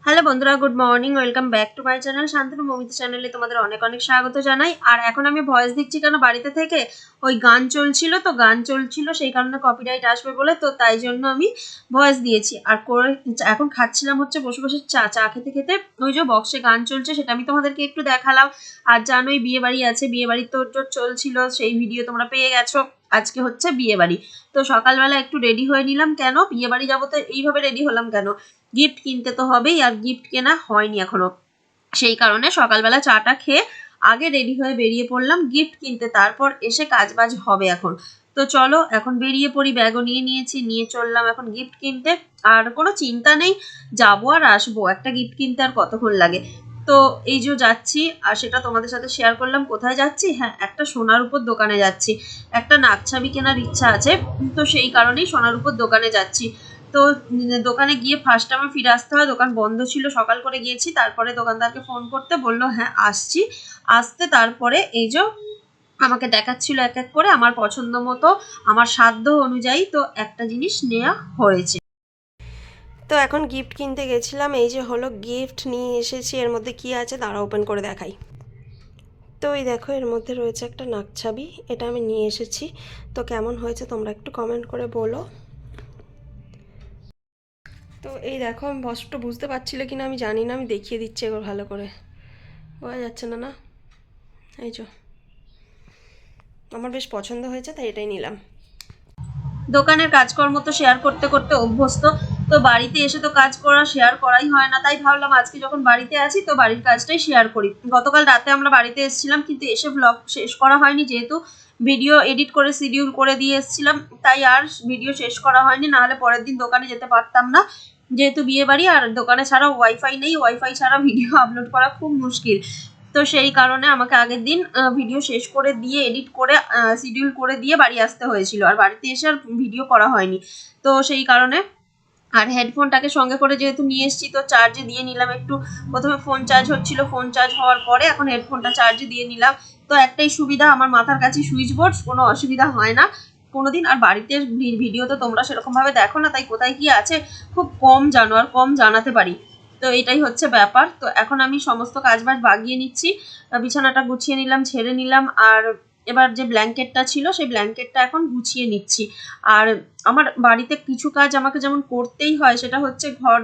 Hello বন্ধুরা, good morning. Welcome back to my channel Shantanu Mamita চ্যানেলে তোমাদের অনেক অনেক স্বাগত জানাই। আর এখন আমি ভয়েস দিচ্ছি কেন, বাড়িতে থেকে ওই গান চলছিল সেই কারণে কপিরাইট আসবে বলে, তো তাই জন্য আমি ভয়েস দিয়েছি। আর এখন খাচ্ছিলাম হচ্ছে বসে বসে চা খেতে খেতে ওই যে বক্সে গান চলছে, সেটা আমি তোমাদেরকে একটু দেখালাম। আর জানোই বিয়ে বাড়ি আছে, বিয়ে বাড়ির তোড়জোড় চলছিল, সেই ভিডিও তোমরা পেয়ে গেছো। আজকে হচ্ছে বিয়ে বাড়ি, তো সকালবেলা একটু রেডি হয়ে নিলাম। কেন বিয়ে বাড়ি যাবো তো এইভাবে রেডি হলাম কেন, গিফট কিনতে তো হবেই, আর গিফট কেনা হয়নি এখনো। সেই কারণে সকালবেলা চাটা খেয়ে আগে রেডি হয়ে বেরিয়ে পড়লাম গিফট কিনতে, তারপর এসে কাজবাজ হবে এখন। তো চলো এখন বেরিয়ে পড়ি, ব্যাগও নিয়ে নিয়েছি, নিয়ে চললাম এখন গিফট কিনতে। আর কোনো চিন্তা নেই, যাবো আর আসবো, একটা গিফট কিনতে আর কতক্ষণ লাগে। তো এই যে যাচ্ছি, আর সেটা তোমাদের সাথে শেয়ার করলাম। কোথায় যাচ্ছি? হ্যাঁ, একটা সোনার উপর দোকানে যাচ্ছি, একটা নাকছাবি কেনার ইচ্ছা আছে, তো সেই কারণেই সোনার উপর দোকানে যাচ্ছি। তো দোকানে গিয়ে ফার্স্ট আমার ফিরে আসতে হয়, দোকান বন্ধ ছিল, সকাল করে গিয়েছি। তারপরে দোকানদারকে ফোন করতে বললো হ্যাঁ আসছি। আসতে তারপরে এই যে আমাকে দেখাচ্ছিল এক এক করে আমার পছন্দ মতো, আমার সাধ্য অনুযায়ী তো একটা জিনিস নেওয়া হয়েছে। তো এখন গিফট কিনতে গেছিলাম, এই যে হলো গিফট নিয়ে এসেছি। এর মধ্যে কি আছে দাঁড়া ওপেন করে দেখাই। তো এই দেখো, এর মধ্যে রয়েছে একটা নাকছাবি, এটা আমি নিয়ে এসেছি। তো কেমন হয়েছে তোমরা একটু কমেন্ট করে বলো। তো এই দেখো, আমি স্পষ্ট বুঝতে পারছিলে কিনা আমি জানি না, আমি দেখিয়ে দিচ্ছি এবার ভালো করে। বোঝা যাচ্ছে না না? এই যে আমার বেশ পছন্দ হয়েছে, তাই এটাই নিলাম। দোকানের কাজকর্ম তো শেয়ার করতে করতে অভ্যস্ত, তো বাড়িতে এসে তো কাজ করা শেয়ার করাই হয় না, তাই ভাবলাম আজকে যখন বাড়িতে আছি তো বাড়ির কাজটাই শেয়ার করি। গতকাল রাতে আমরা বাড়িতে এসেছিলাম, কিন্তু এসে ব্লগ শেষ করা হয়নি, যেহেতু ভিডিও এডিট করে শিডিউল করে দিয়ে এসেছিলাম, তাই আর ভিডিও শেষ করা হয়নি। নাহলে পরের দিন দোকানে যেতে পারতাম না, যেহেতু বিয়ে বাড়ি আর দোকানে ছাড়া ওয়াইফাই নেই, ওয়াইফাই ছাড়া ভিডিও আপলোড করা খুব মুশকিল। তো সেই কারণে আমাকে আগের দিন ভিডিও শেষ করে দিয়ে এডিট করে শিডিউল করে দিয়ে বাড়ি আসতে হয়েছিল, আর বাড়িতে এসে আর ভিডিও করা হয়নি। তো সেই কারণে আর হেডফোনটাকে সঙ্গে করে যেহেতু নিয়ে এসেছি, তো চার্জে দিয়ে নিলাম একটু। প্রথমে ফোন চার্জ হচ্ছিল, ফোন চার্জ হওয়ার পরে এখন হেডফোনটা চার্জে দিয়ে নিলাম। তো একটাই সুবিধা, আমার মাথার কাছে সুইচ বোর্ড, কোনো অসুবিধা হয় না কোনোদিন। আর বাড়িতে ভিডিও তো তোমরা সেরকমভাবে দেখো না, তাই কোথায় কি আছে খুব কম জানো, আর কম জানাতে পারি। তো এটাই হচ্ছে ব্যাপার। তো এখন আমি সমস্ত কাজবাজ বাগিয়ে নিচ্ছি, বিছানাটা গুছিয়ে নিলাম, ছেড়ে নিলাম। আর এবার যে ব্ল্যাঙ্কেটটা ছিল সেই ব্ল্যাঙ্কেটটা এখন গুছিয়ে নিচ্ছি। আর আমার বাড়িতে কিছু কাজ আমাকে যেমন করতেই হয়, সেটা হচ্ছে ঘর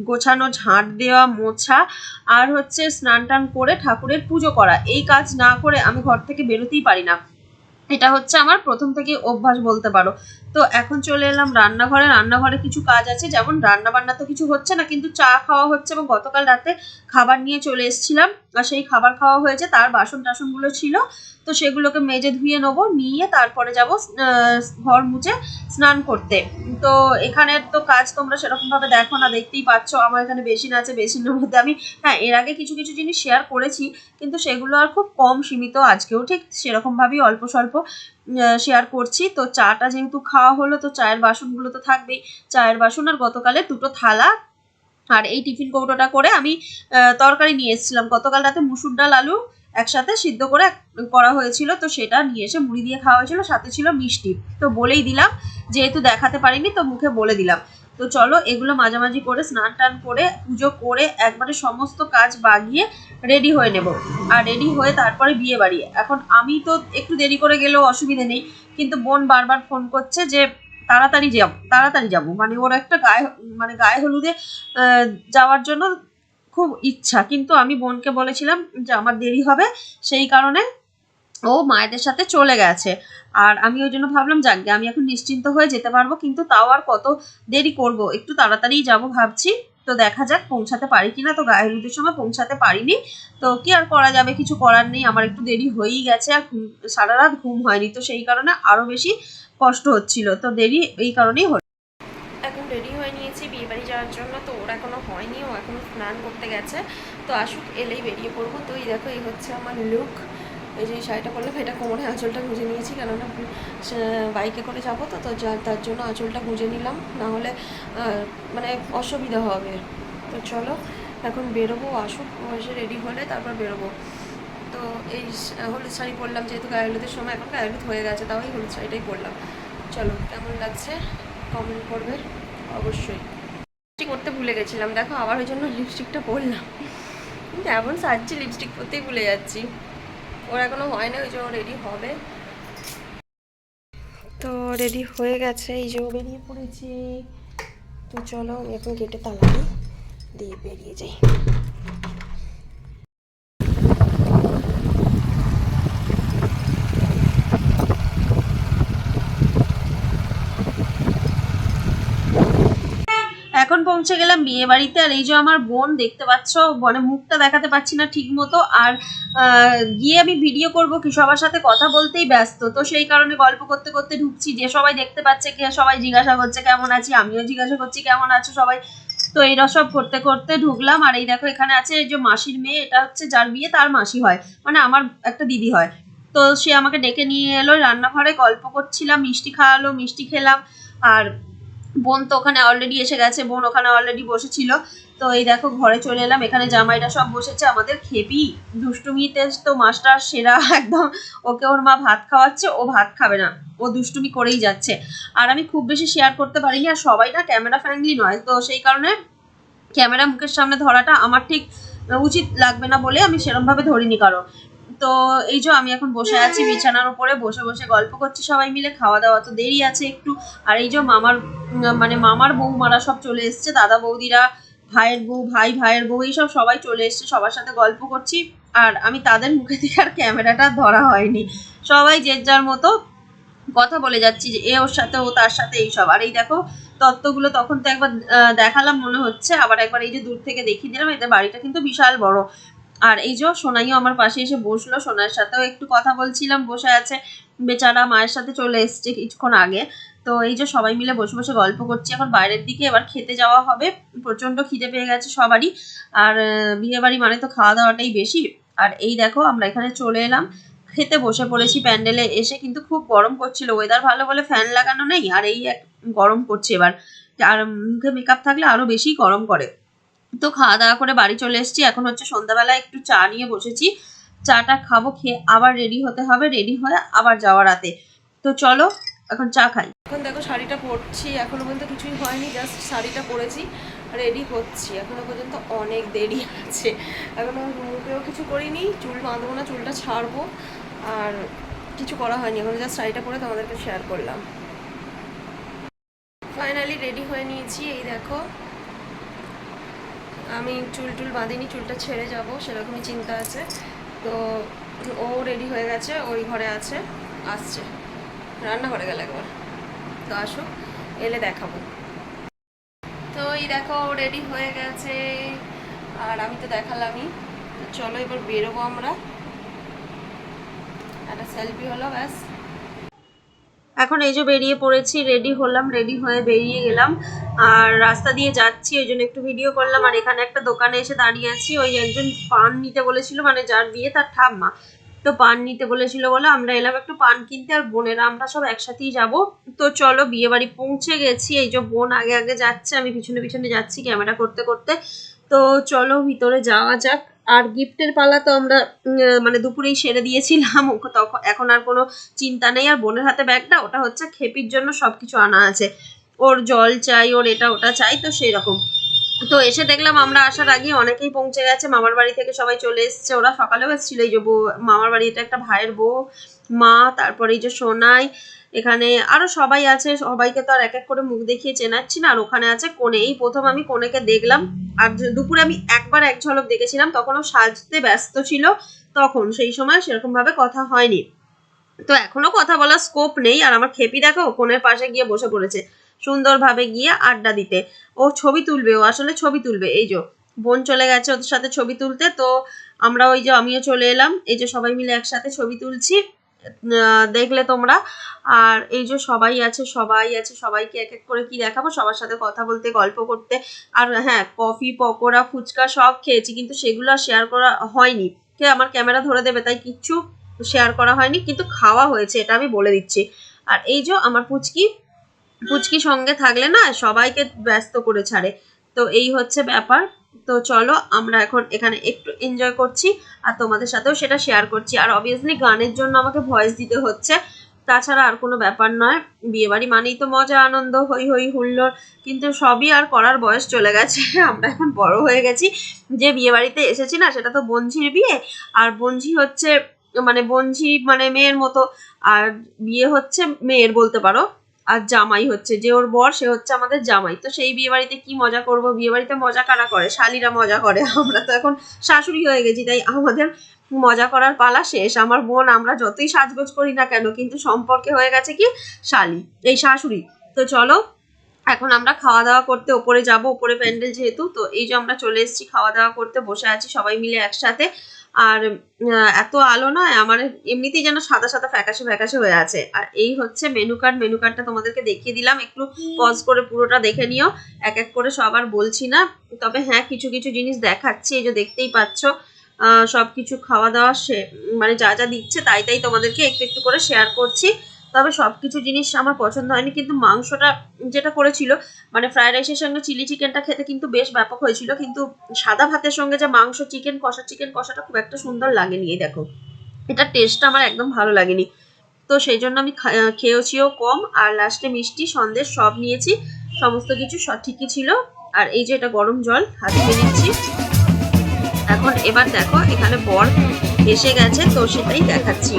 গোছানো, ঝাঁট দেওয়া, মোছা, আর হচ্ছে স্নান টান করে ঠাকুরের পুজো করা। এই কাজ না করে আমি ঘর থেকে বেরোতেই পারি না, এটা হচ্ছে আমার প্রথম থেকে অভ্যাস বলতে পারো। তো এখন চলে এলাম রান্নাঘরে। রান্নাঘরে কিছু কাজ আছে, যেমন রান্না বান্না তো কিছু হচ্ছে না, কিন্তু চা খাওয়া হচ্ছে, এবং গতকাল রাতে খাবার নিয়ে চলে এসেছিলাম, আর সেই খাবার খাওয়া হয়েছে, তার বাসন টাসনগুলো ছিল, তো সেগুলোকে মেজে ধুয়ে নেবো, নিয়ে তারপরে যাব ঘর মুছে স্নান করতে। তো এখানের তো কাজ তোমরা সেরকমভাবে দেখো না, দেখতেই পাচ্ছ আমার এখানে বেসিন আছে, বেসিনের মধ্যে আমি, হ্যাঁ এর আগে কিছু কিছু জিনিস শেয়ার করেছি, কিন্তু সেগুলো আর খুব কম সীমিত, আজকেও ঠিক সেরকমভাবেই অল্প স্বল্প শেয়ার করছি। তো চাটা যেহেতু খাওয়া হলো, তো চায়ের বাসনগুলো তো থাকবেই, চায়ের বাসন আর গতকালের দুটো থালা, আর এই টিফিন কৌটোটা করে আমি তরকারি নিয়ে এসেছিলাম। গতকাল রাতে মুসুর ডাল আলু একসাথে সিদ্ধ করে করা হয়েছিল, তো সেটা নিয়ে এসে মুড়ি দিয়ে খাওয়া হয়েছিল, সাথে ছিল মিষ্টি। তো বলেই দিলাম, যেহেতু দেখাতে পারিনি তো মুখে বলে দিলাম। তো চলো এগুলো মাঝামাঝি করে স্নান টান করে পুজো করে একবারে সমস্ত কাজ বাগিয়ে রেডি হয়ে নেব। আর রেডি হয়ে তারপরে বিয়ে বাড়ি। এখন আমি তো একটু দেরি করে গেলেও অসুবিধে নেই, কিন্তু বোন বারবার ফোন করছে যে তাড়াতাড়ি যাব, তাড়াতাড়ি যাব, মানে ওর একটা গায়ে হলুদে যাওয়ার জন্য খুব ইচ্ছা, কিন্তু আমি বোনকে বলেছিলাম যে আমার দেরি হবে, সেই কারণে ও মায়েদের সাথে চলে গেছে। আর আমি ওই জন্য ভাবলাম যাকগে আমি এখন নিশ্চিন্ত হয়ে যেতে পারবো, কিন্তু তাও আর কত দেরি করব, একটু তাড়াতাড়িই যাব ভাবছি। তো দেখা যাক পৌঁছাতে পারি কিনা। তো গায়ে হলুদের সময় পৌঁছাতে পারিনি, তো কি আর করা যাবে, কিছু করার নেই, আমার একটু দেরি হয়েই গেছে, আর সারা রাত ঘুম হয়নি, তো সেই কারণে আরো বেশি কষ্ট হচ্ছিল, তো দেরি এই কারণেই হলো। এখন রেডি হয়ে নিয়েছি বিয়ে বাড়ি যাওয়ার জন্য। তো ওরা এখনো হয়নি, ও এখনো স্নান করতে গেছে, তো আসুক, এলেই বেরিয়ে পড়বো। তো এই দেখো, এই হচ্ছে আমার লুক। এই যে শাড়িটা পরলাম, এটা কোমরে আঁচলটা গুঁজে নিয়েছি, কেননা বাইকে করে যাবো, তো তো তার জন্য আঁচলটা গুঁজে নিলাম, নাহলে মানে অসুবিধা হবে। তো চলো এখন বেরোবো, আসুক, এসে রেডি হলে তারপর বেরোবো। তো এই হলুদ শাড়ি পরলাম, যেহেতু গায়ে হলুদের সময়, এখন গায়ে হলুদ হয়ে গেছে, তাও এই হলুদ শাড়িটাই পরলাম। চলো কেমন লাগছে কমেন্ট করবে অবশ্যই। পরতে ভুলে গেছিলাম, দেখো আবার ওই জন্য লিপস্টিকটা পরলাম। এমন সাজছি লিপস্টিক পরতেই ভুলে যাচ্ছি। ওর এখনো হয় না, ওই জন্য রেডি হবে। তো রেডি হয়ে গেছে, এই যে বেরিয়ে পড়েছি। তো চলো আমি এখন গেটে তালা দিয়ে বেরিয়ে যাই। এখন পৌঁছে গেলাম বিয়ে বাড়িতে। আর এই যে আমার বোন দেখতে পাচ্ছ, মানে মুখটা দেখাতে পাচ্ছি না ঠিক মতো। আর গিয়ে আমি ভিডিও করব কি, সবার সাথে কথা বলতেই ব্যস্ত, তো সেই কারণে গল্প করতে করতে ঢুকছি। যে সবাই দেখতে পাচ্ছে, কে সবাই জিজ্ঞাসা করছে কেমন আছি, আমিও জিজ্ঞাসা করছি কেমন আছো সবাই। তো এইরা সব করতে করতে ঢুকলাম। আর এই দেখো এখানে আছে এই যে মাসির মেয়ে, এটা হচ্ছে যার বিয়ে তার মাসি হয়, মানে আমার একটা দিদি হয়। তো সে আমাকে ডেকে নিয়ে এলো রান্নাঘরে, গল্প করছিলাম, মিষ্টি খাওয়ালো, মিষ্টি খেলাম। আর বোন তো ওখানে অলরেডি এসে গেছে, বোন ওখানে অলরেডি বসেছিল। তো এই দেখো ঘরে চলে এলাম, এখানে জামাইরা সব বসেছে। আমাদের খেপি দুষ্টুমিতে তো মাস্টার সেরা একদম। ওকে ওর মা ভাত খাওয়াচ্ছে, ও ভাত খাবে না, ও দুষ্টুমি করেই যাচ্ছে। আর আমি খুব বেশি শেয়ার করতে পারিনি, আর সবাই না ক্যামেরা ফ্রেন্ডলি নয়, তো সেই কারণে ক্যামেরা মুখের সামনে ধরাটা আমার ঠিক উচিত লাগবে না বলে আমি সেরকম ভাবে ধরিনি কারো। তো এই যে আমি এখন বসে আছি বিছানার উপরে, বসে বসে গল্প করছি সবাই মিলে। খাওয়া দাওয়া তো দেরি আছে একটু। আর এই যে মামার বৌমারা সব চলে এসছে, দাদা বৌদিরা, ভাইয়ের বউ, ভাইয়ের বউ, এইসব সবাই চলে এসছে, সবার সাথে গল্প করছি। আর আমি তাদের মুখে থেকে আর ক্যামেরাটা ধরা হয়নি, সবাই যে যার মতো কথা বলে যাচ্ছি, যে এ ওর সাথে, ও তার সাথে, এইসব। আর এই দেখো তত্ত্বগুলো তখন তো একবার দেখালাম মনে হচ্ছে, আবার একবার এই যে দূর থেকে দেখিয়ে দিলাম। এদের বাড়িটা কিন্তু বিশাল বড়। আর এই যে সোনাইও আমার পাশে এসে বসলো, সোনার সাথেও একটু কথা বলছিলাম, বসে আছে বেচারা, মায়ের সাথে চলে এসছে কিছুক্ষণ আগে। তো এই যে সবাই মিলে বসে বসে গল্প করছি। এখন বাইরের দিকে এবার খেতে যাওয়া হবে, প্রচন্ড খিদে পেয়ে গেছে সবারই। আর বিয়ে বাড়ি মানে তো খাওয়া দাওয়াটাই বেশি। আর এই দেখো আমরা এখানে চলে এলাম, খেতে বসে পড়েছি প্যান্ডেলে এসে। কিন্তু খুব গরম করছিল, ওয়েদার ভালো বলে ফ্যান লাগানো নেই, আর এই এক গরম করছে এবার। আর মুখে মেকআপ থাকলে আরো বেশি গরম করে। তো খাওয়া দাওয়া করে বাড়ি চলে এসেছি। এখন হচ্ছে সন্ধ্যাবেলায় একটু চা নিয়ে বসেছি, চাটা খাবো, খেয়ে আবার রেডি হতে হবে, রেডি হয়ে আবার যাওয়া রাতে। তো চলো এখন চা খাই। এখন দেখো শাড়িটা পরছি, এখনো পর্যন্ত কিছুই হয়নি, জাস্ট শাড়িটা পরেছি, রেডি হচ্ছি। এখনো পর্যন্ত অনেক দেরি আছে, এখনো মুখেও কিছু করিনি, চুল বাঁধবো না, চুলটা ছাড়বো, আর কিছু করা হয়নি। এখন জাস্ট শাড়িটা পরে তোমাদেরকে শেয়ার করলাম। ফাইনালি রেডি হয়ে নিয়েছি, এই দেখো। আমি চুল বাঁধিনি, চুলটা ছেড়ে যাব সেরকমই চিন্তা আছে। তো ও রেডি হয়ে গেছে, ওই ঘরে আছে, আসছে, রান্নাঘরে গেল একবার। তো আসো, এলে দেখাবো। তো এই দেখো রেডি হয়ে গেছে, আর আমি তো দেখালামই। তো চলো এবার বেরোবো আমরা, একটা সেলফি হলো ব্যাস। এখন এই যে বেরিয়ে পড়েছি, রেডি হলাম, রেডি হয়ে বেরিয়ে গেলাম। আর রাস্তা দিয়ে যাচ্ছি, ওই জন্য একটু ভিডিও করলাম। আর এখানে একটা দোকানে এসে দাঁড়িয়ে আছি, ওই একজন পান নিতে বলেছিল, মানে যার বিয়ে তার ঠাম্মা, তো পান নিতে বলেছিল বলে আমরা এলাম একটু পান কিনতে। আর বোনেরা আমরা সব একসাথেই যাব। তো চলো বিয়ে বাড়ি পৌঁছে গেছি, এই যে বোন আগে আগে যাচ্ছে, আমি পিছনে পিছনে যাচ্ছি ক্যামেরা করতে করতে। তো চলো ভিতরে যাওয়া যাক। আর গিফটের পালা তো আমরা মানে দুপুরেই সেরে দিয়েছিলাম, তখন এখন আর কোনো চিন্তা নেই। আর বোনের হাতে ব্যাগটা, ওটা হচ্ছে খেপির জন্য সবকিছু আনা আছে, ওর জল চাই, ওর এটা ওটা চাই, তো সেই রকম। তো এসে দেখলাম আমরা আসার আগে অনেকেই পৌঁছে গেছে, মামার বাড়ি থেকে সবাই চলে এসছে, ওরা সকালেও এসেছিল। এই যে মামার বাড়ি, এটা একটা ভাইয়ের বউ, মা, তারপরে এই যে সোনাই, এখানে আরো সবাই আছে। সবাইকে তো আর এক এক করে মুখ দেখিয়ে চেনাচ্ছি না। আর ওখানে আছে কোণে, এই প্রথম আমি কোণেকে দেখলাম। আর দুপুরে আমি একবার এক ঝলক দেখেছিলাম, তখনও সাজতে ব্যস্ত ছিল, তখন সেই সময় সেরকম ভাবে কথা হয়নি। তো এখনো কথা বলার স্কোপ নেই। আর আমার খেপি দেখো কোণের পাশে গিয়ে বসে পড়েছে, সুন্দরভাবে গিয়ে আড্ডা দিতে। ও ছবি তুলবে, ও আসলে ছবি তুলবে। এই যে বোন চলে গেছে ওদের সাথে ছবি তুলতে। তো আমরা ওই যে আমিও চলে এলাম, এই যে সবাই মিলে একসাথে ছবি তুলছি, দেখলে তোমরা। আর এই যে সবাই আছে, সবাইকে এক এক করে কি দেখাবো, সবার সাথে কথা বলতে, গল্প করতে। আর হ্যাঁ, কফি, পকোড়া, ফুচকা সব খেয়েছি, কিন্তু সেগুলো আর শেয়ার করা হয়নি, কে আমার ক্যামেরা ধরে দেবে, তাই কিচ্ছু শেয়ার করা হয়নি, কিন্তু খাওয়া হয়েছে, এটা আমি বলে দিচ্ছি। আর এই যে আমার পুচকি সঙ্গে থাকলে না সবাইকে ব্যস্ত করে ছাড়ে। তো এই হচ্ছে ব্যাপার। তো চলো আমরা এখন এখানে একটু এনজয় করছি, আর তোমাদের সাথেও সেটা শেয়ার করছি। আর অবভিয়াসলি গানের জন্য আমাকে ভয়েস দিতে হচ্ছে, তাছাড়া আর কোনো ব্যাপার নয়। বিয়েবাড়ি মানেই তো মজা, আনন্দ, হই হই হুল্লোড়, কিন্তু সবই আর করার বয়স চলে গেছে। আমরা এখন বড় হয়ে গেছি। যে বিয়েবাড়িতে এসেছি না, সেটা তো বঞ্ঝির বিয়ে, আর বঞ্ঝি হচ্ছে মানে বঞ্ঝি মানে মেয়ের মতো, আর বিয়ে হচ্ছে মেয়ের বলতে পারো, আর জামাই হচ্ছে যে ওর বর, সে হচ্ছে আমাদের জামাই। তো সেই বিয়ে বাড়িতে কি মজা করব? বিয়ে বাড়িতে মজা কারা করে? শালিরা মজা করে। আমরা তো এখন শাশুড়ি হয়ে গেছি, তাই আমাদের মজা করার পালা শেষ। আমার বোন, আমরা যতই সাজগোজ করি না কেন, কিন্তু সম্পর্কে হয়ে গেছে কি শালি, এই শাশুড়ি। তো চলো এখন আমরা খাওয়া দাওয়া করতে ওপরে যাব, ওপরে প্যান্ডেল যেহেতু। তো এই যে আমরা চলে এসেছি খাওয়া দাওয়া করতে, বসে আছি সবাই মিলে একসাথে। আর এত আলো নয় আমার, এমনিতেই যেন সাদা সাদা ফ্যাকাশে ফ্যাকাশে হয়ে আছে। আর এই হচ্ছে মেনু কার্ড। মেনু কার্ডটা তোমাদেরকে দেখিয়ে দিলাম, একটু পজ করে পুরোটা দেখে নিও। এক এক করে সব আর বলছি না, তবে হ্যাঁ কিছু কিছু জিনিস দেখাচ্ছি। এই যে দেখতেই পাচ্ছ সব কিছু খাওয়া দাওয়া মানে যা যা দিচ্ছে তাই তাই তোমাদেরকে একটু একটু করে শেয়ার করছি। তবে সব কিছু জিনিস আমার পছন্দ হয়নি, কিন্তু মাংসটা যেটা করেছিল, মানে ফ্রাইড রাইসের সঙ্গে চিলি চিকেনটা খেতে কিন্তু বেশ ব্যাপক হয়েছিল, কিন্তু সাদা ভাতের সঙ্গে যে মাংস চিকেন কষাটা খুব একটা সুন্দর লাগেনি। এই দেখো, এটা টেস্টটা আমার একদম ভালো লাগেনি। তো সেই জন্য আমি খেয়েছিও কম, আর লাস্টে মিষ্টি সন্দেশ সব নিয়েছি, সমস্ত কিছু ঠিকই ছিল। আর এই যে এটা গরম জল হাতে নিচ্ছি এখন। এবার দেখো এখানে বর এসে গেছে, তো সেটাই দেখাচ্ছি।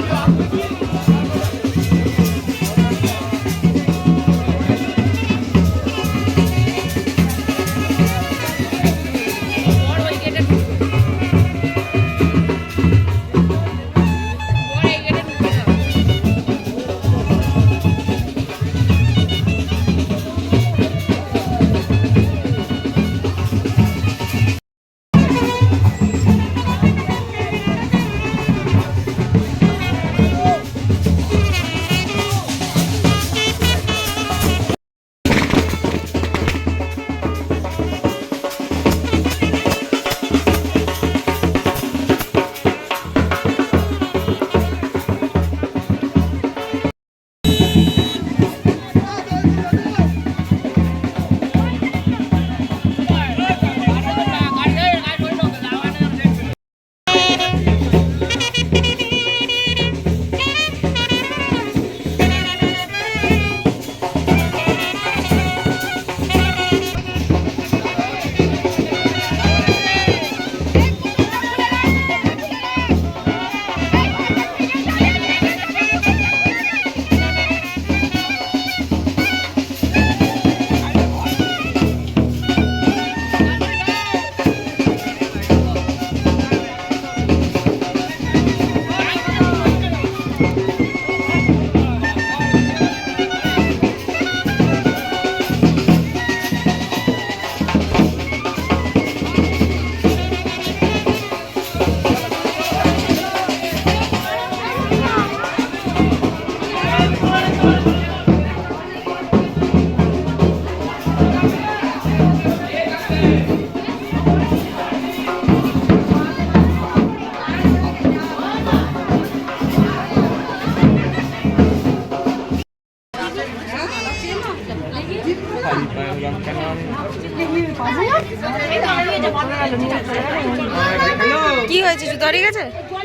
কি হয়েছে? জুতো হারিয়ে গেছে?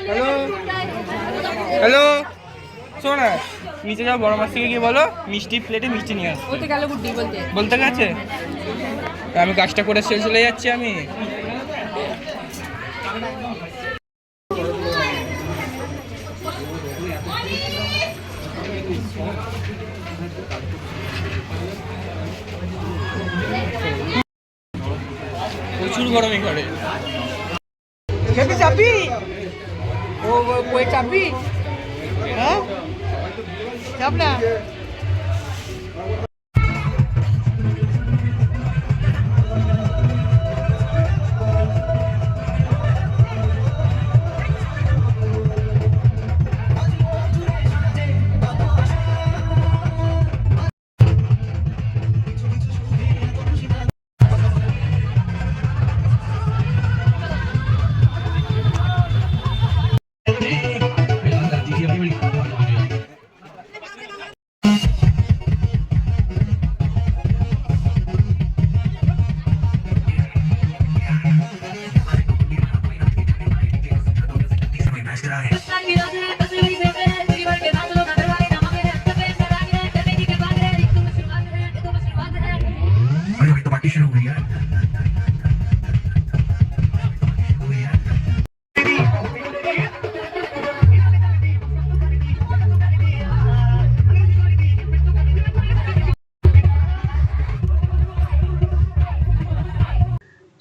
হ্যালো হ্যালো, শোন না, নিচে যাও, বড় মাছ থেকে গিয়ে বলো মিষ্টি প্লেটে মিষ্টি নিয়ে আসতে। বলতে গেল বুদ্ধি বলতে গেছে, আমি কাজটা করে চলে যাচ্ছি আমি। প্রচুর গরমই করে। চাপি ও কই চাপি, হ্যাঁ চাপ না।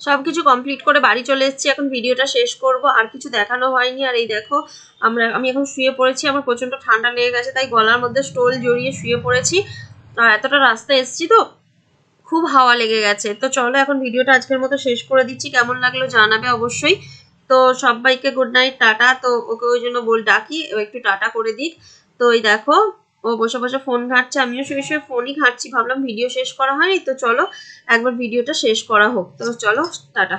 সব কিছু কমপ্লিট করে বাড়ি চলে এসেছি, এখন ভিডিওটা শেষ করব। আর কিছু দেখানো হয়নি। আর এই দেখো আমি এখন শুয়ে পড়েছি, আমার প্রচণ্ড ঠান্ডা লেগে গেছে, তাই গলার মধ্যে স্টোল জড়িয়ে শুয়ে পড়েছি। আর এতটা রাস্তা এসেছি তো খুব হাওয়া লেগে গেছে। তো চলো এখন ভিডিওটা আজকের মতো শেষ করে দিচ্ছি, কেমন লাগলো জানাবে অবশ্যই। তো সবাইকে গুড নাইট, টাটা। তো ওকে ওই জন্য ডাকি ও একটু টাটা করে দিক। তো এই দেখো ও বসে বসে ফোন ঘাঁটছে, আমিও শুয়ে শুয়ে ফোনই ঘাঁটছি, ভাবলাম ভিডিও শেষ করা হয়নি, তো চলো একবার ভিডিওটা শেষ করা হোক। তো চলো টাটা।